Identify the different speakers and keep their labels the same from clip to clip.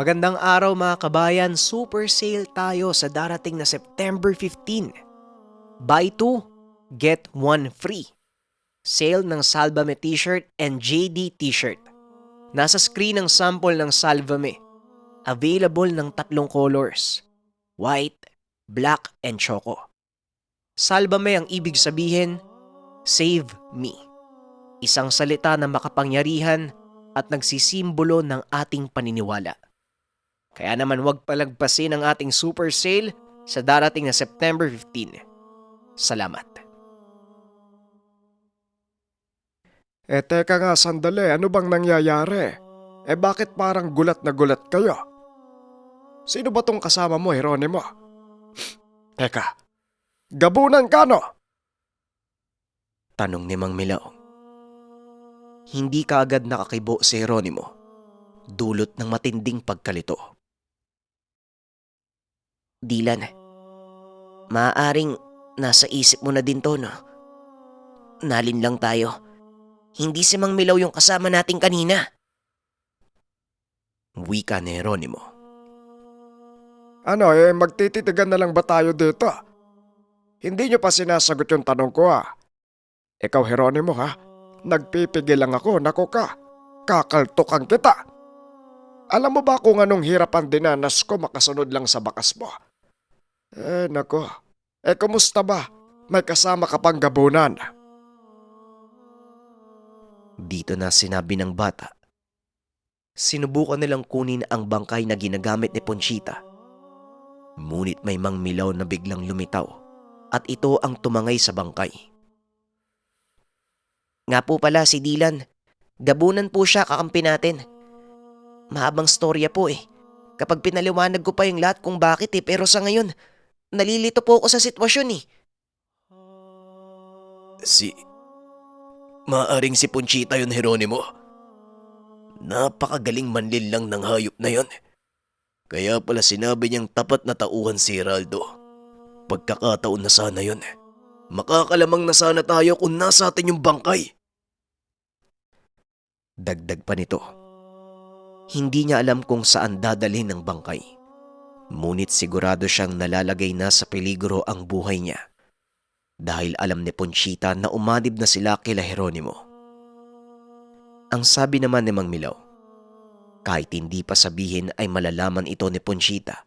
Speaker 1: Magandang araw mga kabayan, super sale tayo sa darating na September 15. Buy 2, get 1 free. Sale ng Salvame t-shirt and JD t-shirt. Nasa screen ang sample ng Salvame. Available ng 3 colors, white, black, and choco. Salvame ang ibig sabihin, save me. Isang salita na makapangyarihan at nagsisimbolo ng ating paniniwala. Kaya naman huwag palagpasin ang ating super sale sa darating na September 15. Salamat.
Speaker 2: Teka nga sandali, ano bang nangyayari? Bakit parang gulat na gulat kayo? Sino ba tong kasama mo, Jeronimo? Teka, gabunan ka no?
Speaker 1: Tanong ni Mang Milao. Hindi kaagad nakakibo si Jeronimo, dulot ng matinding pagkalito. Dylan, maaaring nasa isip mo na din to, no? Nalin lang tayo. Hindi si Mang Milao yung kasama natin kanina. Wika ni Jeronimo.
Speaker 2: Ano magtititigan na lang ba tayo dito? Hindi nyo pa sinasagot yung tanong ko Ikaw Jeronimo ha? Nagpipigil lang ako, nako ka. Kakaltukan kita. Alam mo ba kung anong hirap ang dinanas ko makasunod lang sa bakas mo? Nako. Kumusta ba? May kasama ka pang gabunan?
Speaker 1: Dito na sinabi ng bata. Sinubukan nilang kunin ang bangkay na ginagamit ni Ponchita. Ngunit may Mang Milao na biglang lumitaw at ito ang tumangay sa bangkay. Nga po pala si Dylan. Gabunan po siya kakampi natin. Mahabang storya po Kapag pinaliwanag ko pa yung lahat kung bakit pero sa ngayon, nalilito po ako sa sitwasyon Maaring si Ponchita yun, Jeronimo. Napakagaling manlil lang ng hayop na yon. Kaya pala sinabi niyang tapat na tauhan si Heraldo. Pagkakataon na sana yon. Makakalamang na sana tayo kung nasa atin yung bangkay. Dagdag pa nito. Hindi niya alam kung saan dadalhin ng bangkay. Ngunit sigurado siyang nalalagay na sa peligro ang buhay niya. Dahil alam ni Ponchita na umadib na sila kila Jeronimo. Ang sabi naman ni Mang Milao, kahit hindi pa sabihin ay malalaman ito ni Ponchita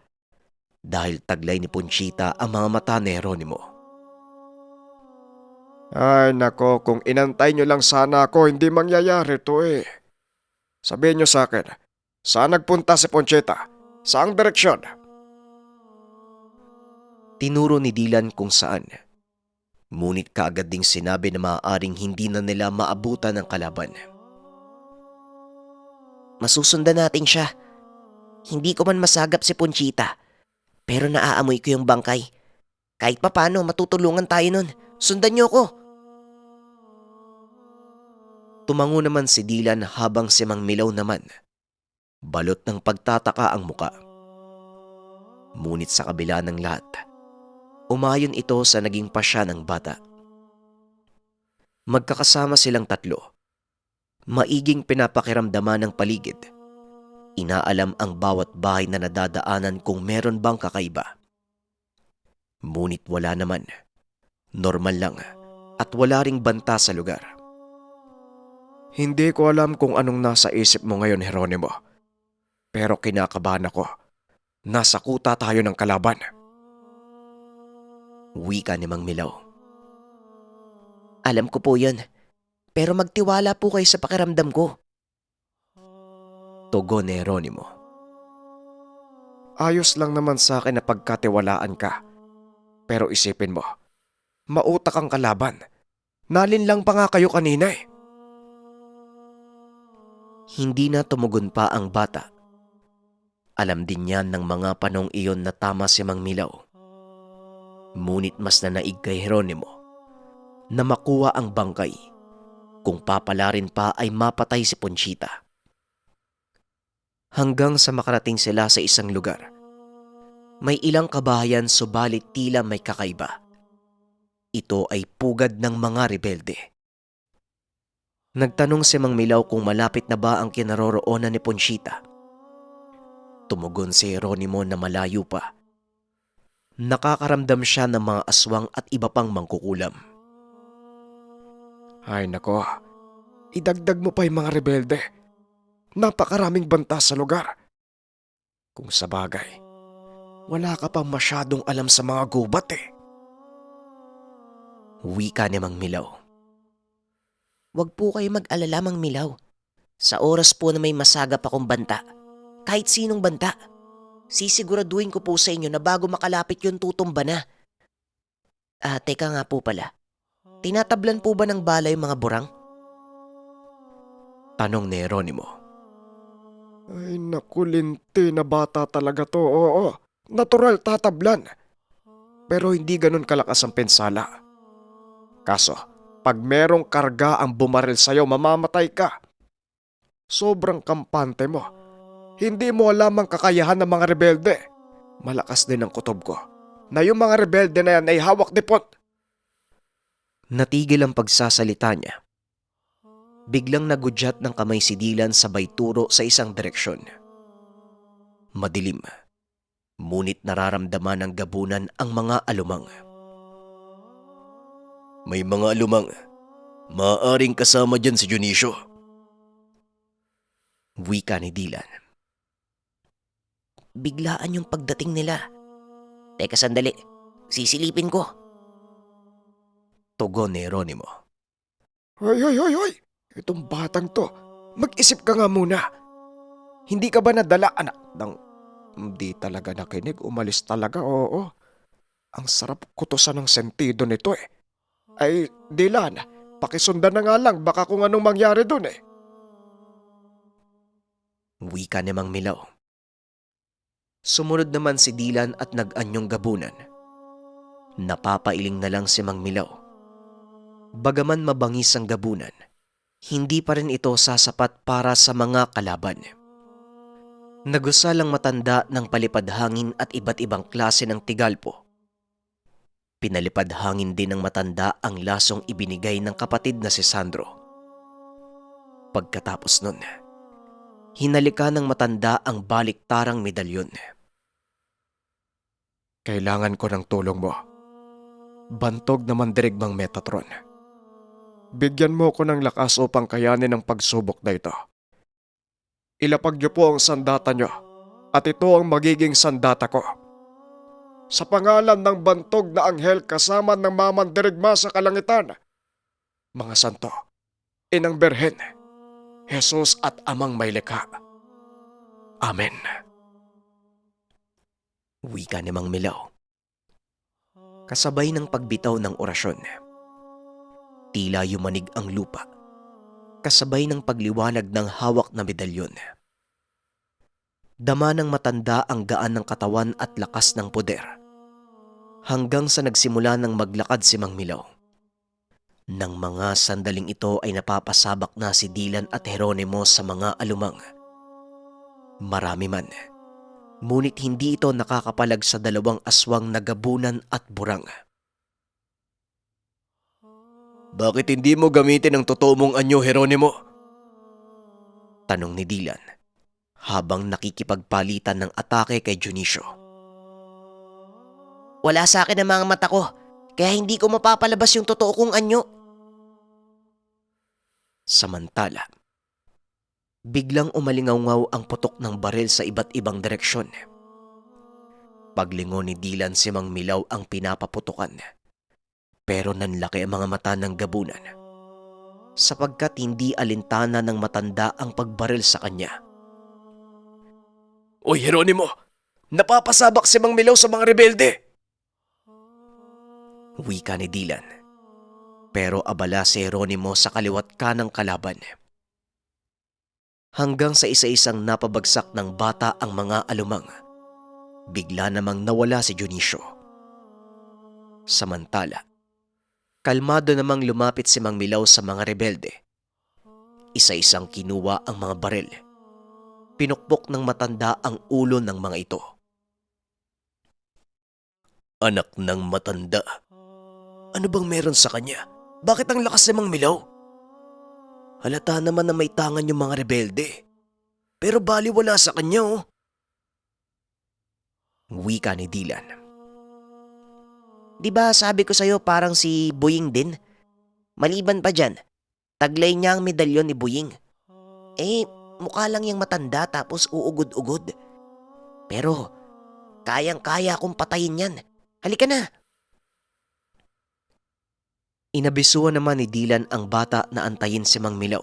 Speaker 1: dahil taglay ni Ponchita ang mga mata ni Jeronimo.
Speaker 2: Ay nako, kung inantay nyo lang sana ako, hindi mangyayari to Sabihin nyo sa akin, saan nagpunta si Ponchita? Saang direksyon?
Speaker 1: Tinuro ni Dylan kung saan. Ngunit kaagad ding sinabi na maaaring hindi na nila maabutan ang kalaban. Masusundan natin siya. Hindi ko man masagap si Ponchita, pero naaamoy ko yung bangkay. Kahit papano matutulungan tayo nun. Sundan niyo ko. Tumango naman si Dylan habang si Mang Milao naman. Balot ng pagtataka ang muka. Ngunit sa kabila ng lahat, umayon ito sa naging pasya ng bata. Magkakasama silang tatlo. Maiging pinapakiramdaman ng paligid. Inaalam ang bawat bahay na nadadaanan kung meron bang kakaiba. Ngunit wala naman. Normal lang at wala ring banta sa lugar.
Speaker 2: Hindi ko alam kung anong nasa isip mo ngayon, Jeronimo. Pero kinakabahan ako. Nasa kuta tayo ng kalaban.
Speaker 1: Wika ni Mang Milao. Alam ko po yun, pero magtiwala po kayo sa pakiramdam ko. Tugon ni Jeronimo.
Speaker 2: Ayos lang naman sa akin na pagkatiwalaan ka. Pero isipin mo, mautak ang kalaban. Nalin lang pa nga kayo kanina
Speaker 1: Hindi na tumugon pa ang bata. Alam din niya ng mga panong iyon na tama si Mang Milao. Ngunit mas nanaig kay Jeronimo na makuha ang bangkay. Kung papalarin pa ay mapatay si Ponchita. Hanggang sa makarating sila sa isang lugar. May ilang kabahayan subalit tila may kakaiba. Ito ay pugad ng mga rebelde. Nagtanong si Mang Milao kung malapit na ba ang kinaroroonan ni Ponchita. Tumugon si Jeronimo na malayo pa. Nakakaramdam siya ng mga aswang at iba pang mangkukulam.
Speaker 2: Ay nako, idagdag mo pa yung mga rebelde. Napakaraming banta sa lugar. Kung sa bagay, wala ka pang masyadong alam sa mga gubat eh.
Speaker 1: Wika ni Mang Milaw. Huwag po kayo mag-alala, Mang Milaw. Sa oras po na may masagap akong banta, kahit sinong banta, sisiguraduhin ko po sa inyo na bago makalapit yun tutumba na. Teka nga po pala. Tinatablan po ba ng bala yung mga burang? Tanong ni Jeronimo.
Speaker 2: Ay naku, linti na bata talaga to, oo. Natural tatablan. Pero hindi ganun kalakas ang pensala. Kaso, pag merong karga ang bumaril sa'yo, mamamatay ka. Sobrang kampante mo. Hindi mo alam ang kakayahan ng mga rebelde. Malakas din ang kutob ko na yung mga rebelde na yan ay hawak dipot.
Speaker 1: Natigil ang pagsasalita niya. Biglang nagudyat ng kamay si Dylan sabay turo sa isang direksyon. Madilim, ngunit nararamdaman ng gabunan ang mga alumang. May mga alumang. Maaaring kasama dyan si Dionisio. Wika ni Dylan. Biglaan yung pagdating nila. Teka sandali, sisilipin ko. Tugon ni Jeronimo.
Speaker 2: Hoy, hoy, hoy, hoy! Itong batang to, mag-isip ka nga muna. Hindi ka ba nadala, anak? Hindi talaga nakinig, umalis talaga, oo. Ang sarap kutusan ng sentido nito eh. Ay, Dylan, pakisundan na nga lang, baka kung anong mangyari dun eh.
Speaker 1: Wika ni Mang Milaw. Sumunod naman si Dylan at nag-anyong gabunan. Napapailing na lang si Mang Milaw. Bagaman mabangis ang gabunan, hindi pa rin ito sasapat para sa mga kalaban. Nagusal ang matanda ng palipad hangin at iba't ibang klase ng tigalpo. Pinalipad hangin din ng matanda ang lasong ibinigay ng kapatid na si Sandro. Pagkatapos nun, hinalika ng matanda ang baliktarang medalyon.
Speaker 2: Kailangan ko ng tulong mo. Bantog na mandirigmang Metatron. Bigyan mo ko ng lakas upang kayanin ang pagsubok na ito. Ilapag niyo po ang sandata niyo at ito ang magiging sandata ko. Sa pangalan ng bantog na anghel kasama ng mamandirigma sa kalangitan, mga santo, inang berhen, Jesus at amang may likha. Amen.
Speaker 1: Wika ni Mang Milaw. Kasabay ng pagbitaw ng orasyon, tila yumanig ang lupa, kasabay ng pagliwanag ng hawak na medalyon. Dama ng matanda ang gaan ng katawan at lakas ng poder, hanggang sa nagsimula ng maglakad si Mang Milaw. Nang mga sandaling ito ay napapasabak na si Dylan at Jeronimo sa mga alumang. Marami man, ngunit hindi ito nakakapalag sa dalawang aswang na gabunan at burang. Bakit hindi mo gamitin ang totoo mong anyo, Jeronimo? Tanong ni Dylan habang nakikipagpalitan ng atake kay Dionisio. Wala sa akin ang mga mata ko, kaya hindi ko mapapalabas yung totoo kong anyo. Samantala, biglang umalingaw ang putok ng baril sa iba't ibang direksyon. Paglingon ni Dylan si Mang Milaw ang pinapaputukan, pero nanlaki ang mga mata ng gabunan, sapagkat hindi alintana ng matanda ang pagbaril sa kanya. Oy, Jeronimo! Napapasabak si Mang Milaw sa mga rebelde! Wika ni Dylan. Pero abala si Jeronimo sa kaliwat kanang kalaban. Hanggang sa isa-isang napabagsak ng bata ang mga alumang, bigla namang nawala si Dionisio. Samantala, kalmado namang lumapit si Mang Milaw sa mga rebelde. Isa-isang kinuha ang mga baril. Pinukpok ng matanda ang ulo ng mga ito. Anak ng matanda. Ano bang meron sa kanya? Bakit ang lakas ni Mang Milaw? Halata naman na may tangan yung mga rebelde. Pero baliwala sa kanya oh. Wika ni Dylan. Di ba sabi ko sa'yo parang si Buying din? Maliban pa dyan, taglay niya ang medalyon ni Buying. Mukha lang yung matanda tapos uugod-ugod. Pero, kayang-kaya akong patayin yan. Halika na! Inabisuan naman ni Dylan ang bata na antayin si Mang Milaw.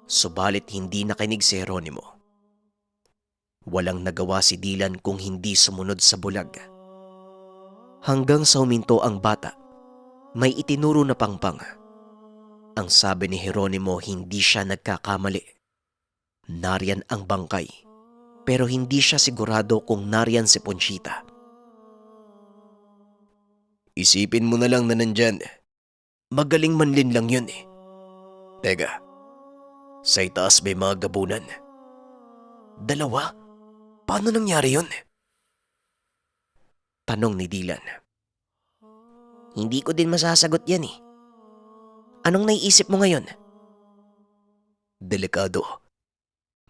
Speaker 1: Subalit hindi nakinig si Jeronimo. Walang nagawa si Dylan kung hindi sumunod sa bulag. Hanggang sa huminto ang bata, may itinuro na pangpang. Ang sabi ni Jeronimo, hindi siya nagkakamali. Nariyan ang bangkay, pero hindi siya sigurado kung nariyan si Ponchita. Isipin mo na lang na nandyan. Magaling manlin lang yun eh. Teka, sa itaas may mga gabunan. Dalawa? Paano nangyari yun? Tanong ni Dylan. Hindi ko din masasagot yan eh. Anong naiisip mo ngayon? Delikado.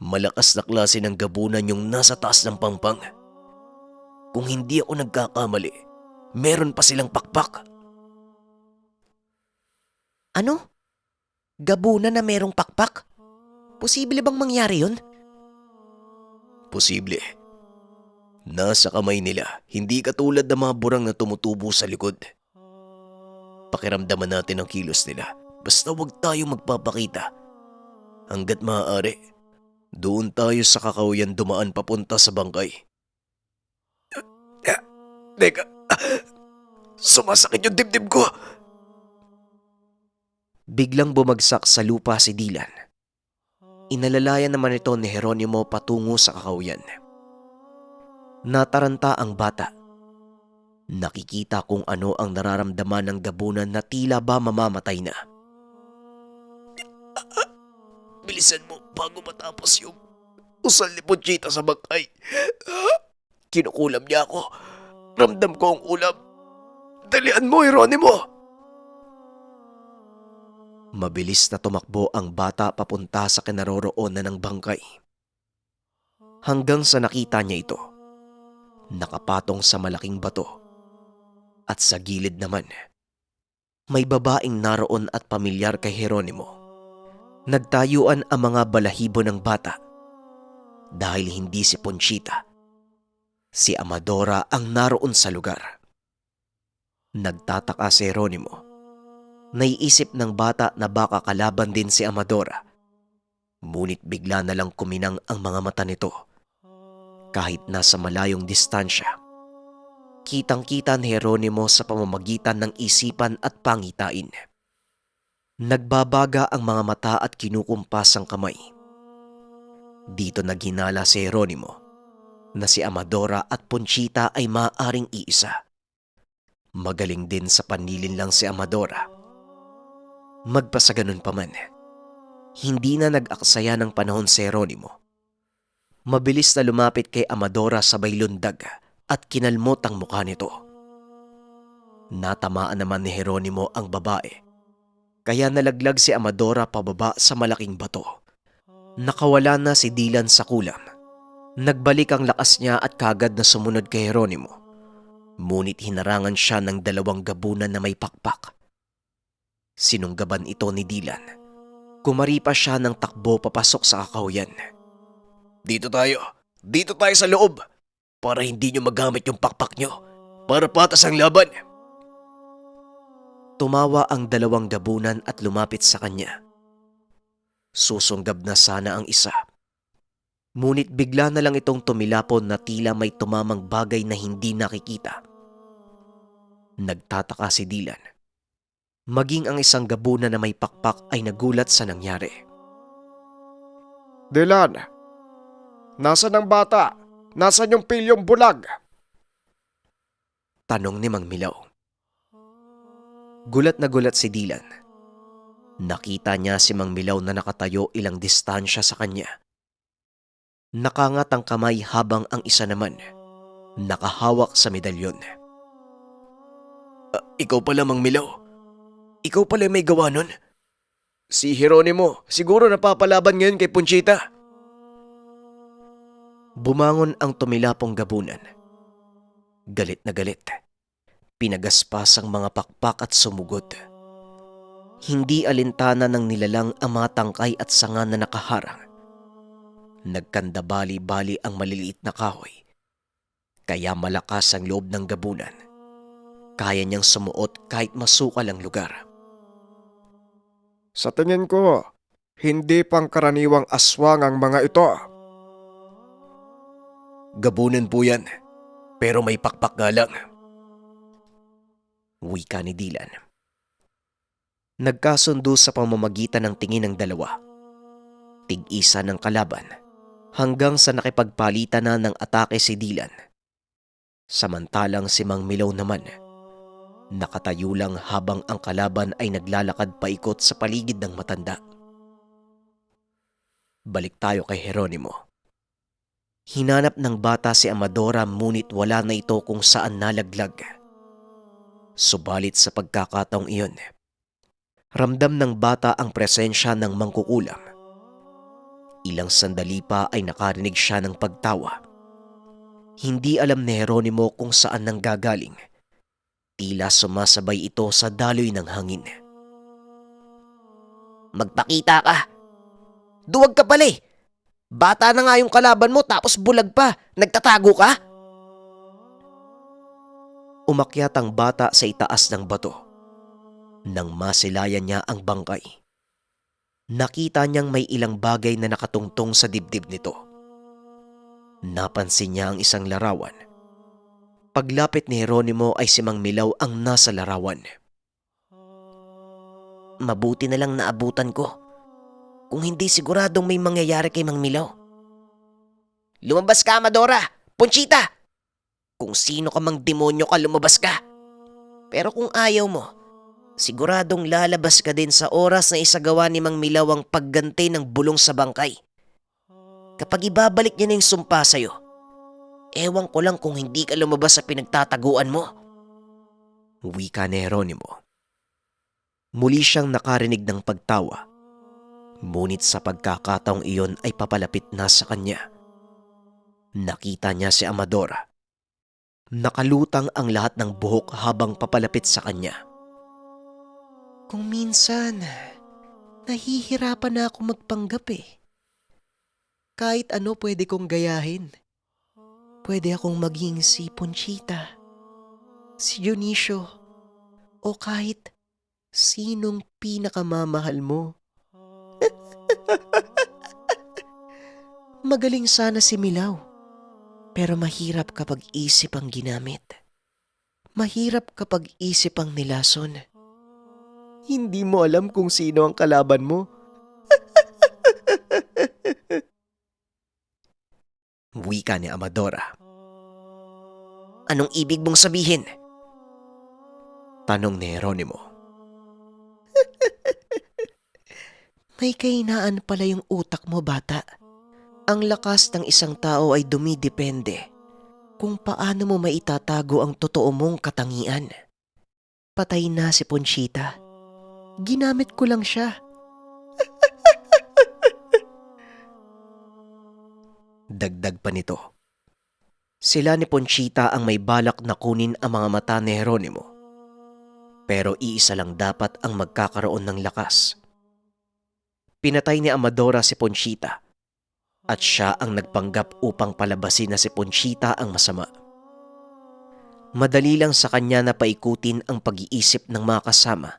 Speaker 1: Malakas na klase ng gabunan yung nasa taas ng pangpang. Kung hindi ako nagkakamali, meron pa silang pakpak. Ano? Gabunan na merong pakpak? Posible bang mangyari yun? Posible. Nasa kamay nila, hindi katulad ng mga burang na tumutubo sa likod. Pakiramdaman natin ang kilos nila, basta wag tayo magpapakita. Hanggat maaari, doon tayo sa kakauyan dumaan papunta sa bangkay. Teka, sumasakit yung dibdib ko. Biglang bumagsak sa lupa si Dylan. Inalalayan naman ito ni Jeronimo patungo sa kakauyan. Nataranta ang bata. Nakikita kung ano ang nararamdaman ng gabunan na tila ba mamamatay na. Bilisan mo bago matapos yung usal ni Ponchita sa bangkay. Kinukulam niya ako. Ramdam ko ang ulam. Dalian mo, Jeronimo! Mabilis na tumakbo ang bata papunta sa kinaroroonan ng bangkay. Hanggang sa nakita niya ito, nakapatong sa malaking bato. At sa gilid naman, may babaeng naroon at pamilyar kay Jeronimo. Nagtayuan ang mga balahibo ng bata. Dahil hindi si Ponchita, si Amadora ang naroon sa lugar. Nagtataka si Jeronimo. Naiisip ng bata na baka kalaban din si Amadora. Ngunit bigla na lang kuminang ang mga mata nito. Kahit nasa malayong distansya, kitang-kita ni Jeronimo sa pamamagitan ng isipan at pangitain. Nagbabaga ang mga mata at kinukumpas ang kamay. Dito naghinala si Jeronimo na si Amadora at Ponchita ay maaaring iisa. Magaling din sa panlilin lang si Amadora. Magpasaganon pa man, hindi na nag-aksaya ng panahon si Jeronimo. Mabilis na lumapit kay Amadora sabay lundag at kinalmot ang mukha nito. Natamaan naman ni Jeronimo ang babae, kaya nalaglag si Amadora pababa sa malaking bato. Nakawala na si Dylan sa kulam. Nagbalik ang lakas niya at kagad na sumunod kay Jeronimo. Ngunit hinarangan siya ng dalawang gabunan na may pakpak. Sinunggaban ito ni Dylan. Kumari pa siya ng takbo papasok sa kakauyan. Dito tayo sa loob para hindi nyo magamit yung pakpak nyo para patas ang laban. Tumawa ang dalawang gabunan at lumapit sa kanya. Susunggab na sana ang isa. Ngunit bigla na lang itong tumilapon na tila may tumamang bagay na hindi nakikita. Nagtataka si Dylan. Maging ang isang gabunan na may pakpak ay nagulat sa nangyari.
Speaker 2: Dylan, nasan ang bata? Nasan yung pilyong bulag?
Speaker 1: Tanong ni Mang Milaw. Gulat na gulat si Dylan. Nakita niya si Mang Milaw na nakatayo ilang distansya sa kanya. Nakangat ang kamay habang ang isa naman nakahawak sa medalyon. Ikaw pala, Mang Milaw. Ikaw pala may gawa nun. Si Jeronimo, siguro napapalaban ngayon kay Ponchita. Bumangon ang tumilapong gabunan. Galit na galit. Pinagaspas ang mga pakpak at sumugod. Hindi alintana ng nilalang ang mga tangkay at sanga na nakaharang. Nagkandabali-bali ang maliliit na kahoy. Kaya malakas ang loob ng gabunan. Kaya niyang sumuot kahit masukal ang lugar.
Speaker 2: Sa tingin ko, hindi pangkaraniwang aswang ang mga ito.
Speaker 1: Gabunan po yan, pero may pakpak nga lang. Wika ni Dylan. Nagkasundo sa pamamagitan ng tingin ng dalawa. Tig-isa ng kalaban hanggang sa nakipagpalitan na ng atake si Dylan. Samantalang si Mang Milaw naman, nakatayo lang habang ang kalaban ay naglalakad paikot sa paligid ng matanda. Balik tayo kay Jeronimo. Hinanap ng bata si Amadora ngunit wala na ito kung saan nalaglag. Subalit sa pagkakataong iyon, ramdam ng bata ang presensya ng mangkukulam. Ilang sandali pa ay nakarinig siya ng pagtawa. Hindi alam ni Jeronimo kung saan nanggagaling. Tila sumasabay ito sa daloy ng hangin. Magpakita ka! Duwag ka pala eh! Bata na nga yung kalaban mo tapos bulag pa. Nagtatago ka? Umakyat ang bata sa itaas ng bato. Nang masilayan niya ang bangkay, nakita niyang may ilang bagay na nakatungtong sa dibdib nito. Napansin niya ang isang larawan. Paglapit ni Jeronimo ay si Mang Milaw ang nasa larawan. Mabuti na lang naabutan ko. Kung hindi siguradong may mangyayari kay Mang Milaw. Lumabas ka, Amadora! Ponchita! Kung sino ka mang demonyo ka, lumabas ka. Pero kung ayaw mo, siguradong lalabas ka din sa oras na isagawa ni Mang Milaw ang pagganti ng bulong sa bangkay. Kapag ibabalik niya na yung sumpa sa'yo, ewan ko lang kung hindi ka lumabas sa pinagtataguan mo. Wika ni Jeronimo. Muli siyang nakarinig ng pagtawa. Ngunit sa pagkakataong iyon ay papalapit na sa kanya. Nakita niya si Amadora. Nakalutang ang lahat ng buhok habang papalapit sa kanya. Kung minsan, nahihirapan na ako magpanggap eh. Kahit ano pwede kong gayahin. Pwede akong maging si Ponchita, si Dionisio, o kahit sinong pinakamamahal mo. Magaling sana si Milaw, pero mahirap kapag isip ang ginamit. Mahirap kapag isip ang nilason. Hindi mo alam kung sino ang kalaban mo. Wika ni Amadora. Anong ibig mong sabihin? Tanong ni Jeronimo. May kahinaan pala yung utak mo, bata. Ang lakas ng isang tao ay dumidepende kung paano mo maitatago ang totoo mong katangian. Patay na si Ponchita. Ginamit ko lang siya. Dagdag pa nito. Sila ni Ponchita ang may balak na kunin ang mga mata ni Jeronimo. Pero iisa lang dapat ang magkakaroon ng lakas. Pinatay ni Amadora si Ponchita at siya ang nagpanggap upang palabasin na si Ponchita ang masama. Madali lang sa kanya na paikutin ang pag-iisip ng mga kasama.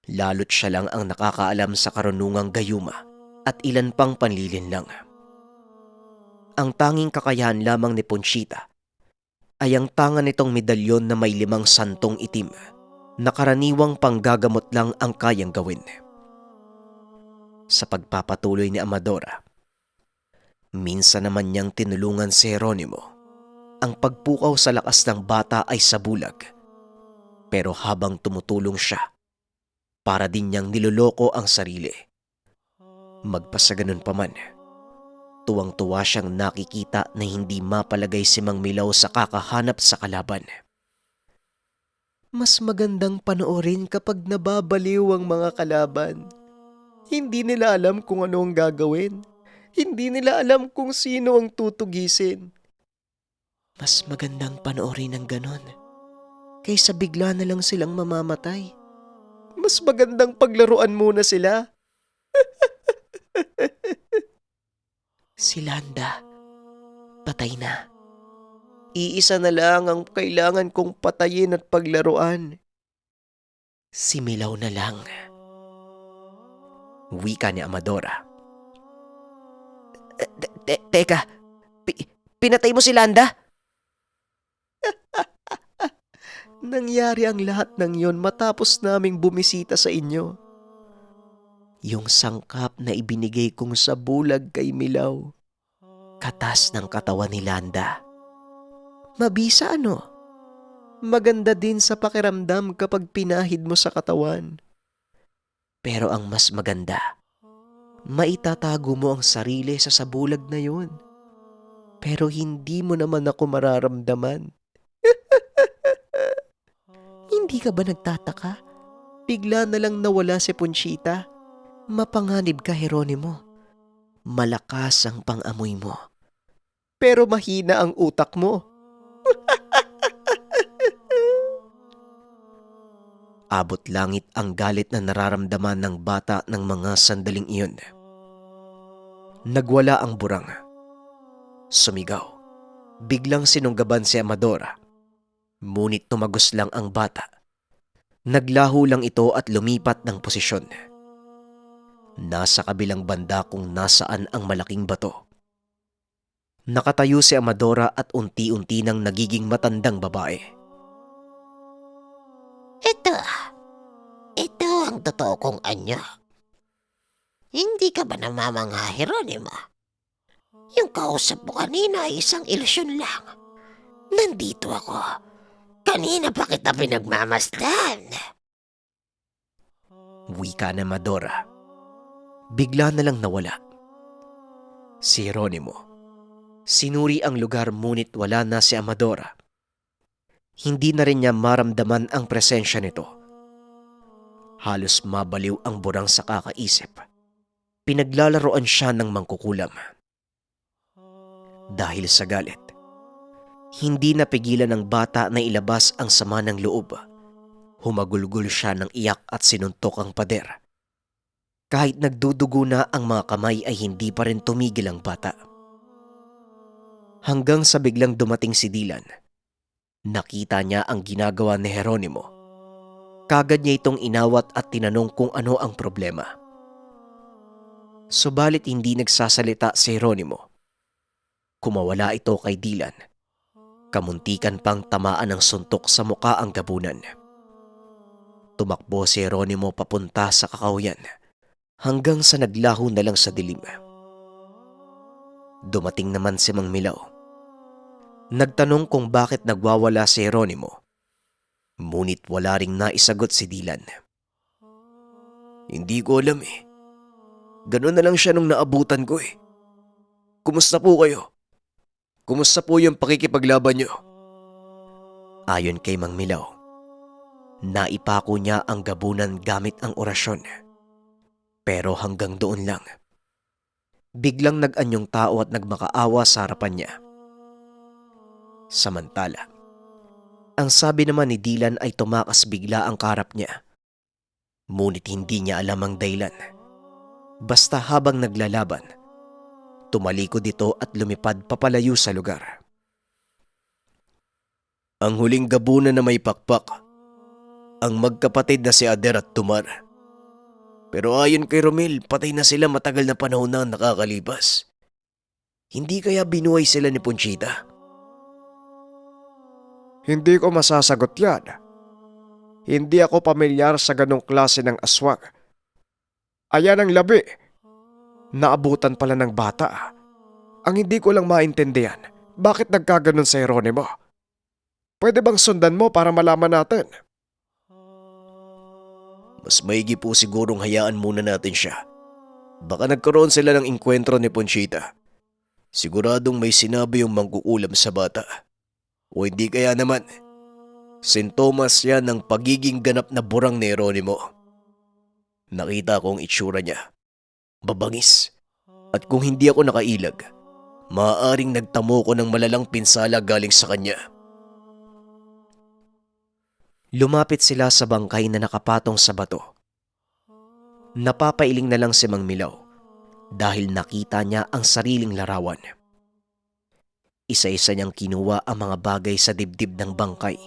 Speaker 1: Lalo't siya lang ang nakakaalam sa karunungang gayuma at ilan pang panlilinlang. Ang tanging kakayahan lamang ni Ponchita ay ang tanga nitong medalyon na may 5 santong itim na karaniwang panggagamot lang ang kayang gawin. Sa pagpapatuloy ni Amadora, minsan naman niyang tinulungan si Jeronimo. Ang pagpukaw sa lakas ng bata ay sabulag. Pero habang tumutulong siya, para din niyang niloloko ang sarili. Magpasaganon pa man, tuwang-tuwa siyang nakikita na hindi mapalagay si Mang Milaw sa kakahanap sa kalaban. Mas magandang panoorin kapag nababaliw ang mga kalaban. Hindi nila alam kung ano ang gagawin. Hindi nila alam kung sino ang tutugisin. Mas magandang panoorin ng ganon kaysa bigla na lang silang mamamatay. Mas magandang paglaruan muna sila. Si Landa, patay na. Iisa na lang ang kailangan kong patayin at paglaruan. Si Milaw na lang. Wika ni Amadora. Teka, pinatay mo si Landa? Nangyari ang lahat ng yon matapos naming bumisita sa inyo. Yung sangkap na ibinigay kong sa bulag kay Milaw, katas ng katawan ni Landa. Mabisa ano? Maganda din sa pakiramdam kapag pinahid mo sa katawan. Pero ang mas maganda, maitatago mo ang sarili sa sabulag na yon. Pero hindi mo naman ako mararamdaman. Hindi ka ba nagtataka? Bigla na lang nawala si Ponchita. Mapanganib ka, Jeronimo. Malakas ang pang-amoy mo. Pero mahina ang utak mo. Abot langit ang galit na nararamdaman ng bata ng mga sandaling iyon. Nagwala ang burang. Sumigaw. Biglang sinunggaban si Amadora. Ngunit tumagos lang ang bata. Naglaho lang ito at lumipat ng posisyon. Nasa kabilang banda kung nasaan ang malaking bato. Nakatayo si Amadora at unti-unti nang nagiging matandang babae.
Speaker 3: Ito ang totoo kong anyo. Hindi ka ba namamangha, Jeronimo? Yung kausap mo kanina ay isang ilusyon lang. Nandito ako. Kanina pa kita pinagmamasdan.
Speaker 1: Wika na Amadora. Bigla na lang nawala. Si Jeronimo. Sinuri ang lugar ngunit wala na si Amadora. Hindi na rin niya maramdaman ang presensya nito. Halos mabaliw ang burang sa kakaisip. Pinaglalaroan siya ng mangkukulam. Dahil sa galit, hindi napigilan ng bata na ilabas ang sama ng loob. Humagulgol siya ng iyak at sinuntok ang pader. Kahit nagdudugo na ang mga kamay ay hindi pa rin tumigil ang bata. Hanggang sa biglang dumating si Dylan. Nakita niya ang ginagawa ni Jeronimo. Kagad niya itong inawat at tinanong kung ano ang problema. Subalit hindi nagsasalita si Jeronimo. Kumawala ito kay Dylan. Kamuntikan pang tamaan ng suntok sa muka ang gabunan. Tumakbo si Jeronimo papunta sa kakauyan hanggang sa naglaho na lang sa dilim. Dumating naman si Mang Milaw. Nagtanong kung bakit nagwawala si Jeronimo. Ngunit wala ring naisagot si Dylan. Hindi ko alam eh. Ganun na lang siya nung naabutan ko eh. Kumusta po kayo? Kumusta po yung pakikipaglaban niyo? Ayon kay Mang Milaw, naipako niya ang gabunan gamit ang orasyon. Pero hanggang doon lang. Biglang nag-anyong tao at nagmakaawa sa harapan niya. Samantala, ang sabi naman ni Dylan ay tumakas bigla ang karap niya. Ngunit hindi niya alam ang dahilan. Basta habang naglalaban, tumalikod ito at lumipad papalayo sa lugar. Ang huling gabunan na may pakpak, ang magkapatid na si Ader at Tumar. Pero ayon kay Romel, patay na sila matagal na panahon na nakakalipas. Hindi kaya binuhay sila ni Ponchita?
Speaker 2: Hindi ko masasagot yan. Hindi ako pamilyar sa ganong klase ng aswang. Ayan ang labi. Naabutan pala ng bata. Ang hindi ko lang maintindihan, bakit nagkaganon sa Jeronimo? Pwede bang sundan mo para malaman natin?
Speaker 1: Mas maigi po sigurong hayaan muna natin siya. Baka nagkaroon sila ng engkwentro ni Ponchita. Siguradong may sinabi yung mangkukulam sa bata. O hindi kaya naman, sintomas yan ng pagiging ganap na burang ni Jeronimo. Nakita ko ang itsura niya. Babangis. At kung hindi ako nakailag, Maaaring nagtamo ko ng malalang pinsala galing sa kanya. Lumapit sila sa bangkay na nakapatong sa bato. Napapailing na lang si Mang Milaw dahil nakita niya ang sariling larawan. Isa-isa niyang kinuha ang mga bagay sa dibdib ng bangkay.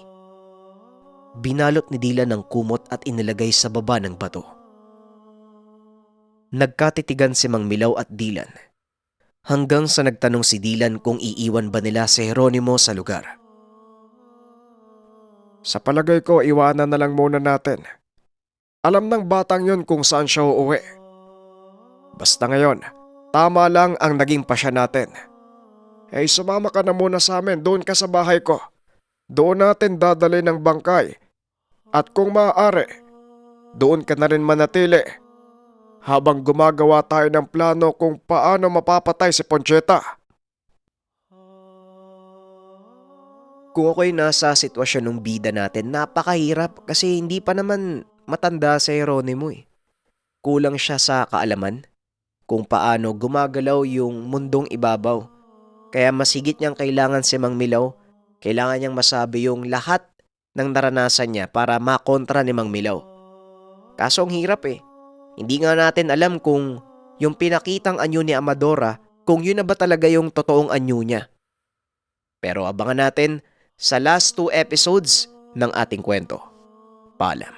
Speaker 1: Binalot ni Dylan ng kumot at inilagay sa baba ng bato. Nagkatitigan si Mang Milaw at Dylan hanggang sa nagtanong si Dylan kung iiwan ba nila si Jeronimo sa lugar.
Speaker 2: Sa palagay ko, iwanan na lang muna natin. Alam ng batang yon kung saan siya uuwi. Basta ngayon, tama lang ang naging pasya natin. Sumama ka na muna sa amin, doon ka sa bahay ko. Doon natin dadali ng bangkay. At kung maaari, doon ka na rin manatili. Habang gumagawa tayo ng plano kung paano mapapatay si Poncheta.
Speaker 1: Kung ako'y nasa sitwasyon ng bida natin, napakahirap kasi hindi pa naman matanda si Jeronimo eh. Kulang siya sa kaalaman kung paano gumagalaw yung mundong ibabaw. Kaya masigit niyang kailangan si Mang Milaw, kailangan niyang masabi yung lahat ng naranasan niya para makontra ni Mang Milaw. Kaso ang hirap eh. Hindi nga natin alam kung yung pinakitang anyo ni Amadora, kung yun na ba talaga yung totoong anyo niya. Pero abangan natin sa last 2 episodes ng ating kwento. Paalam.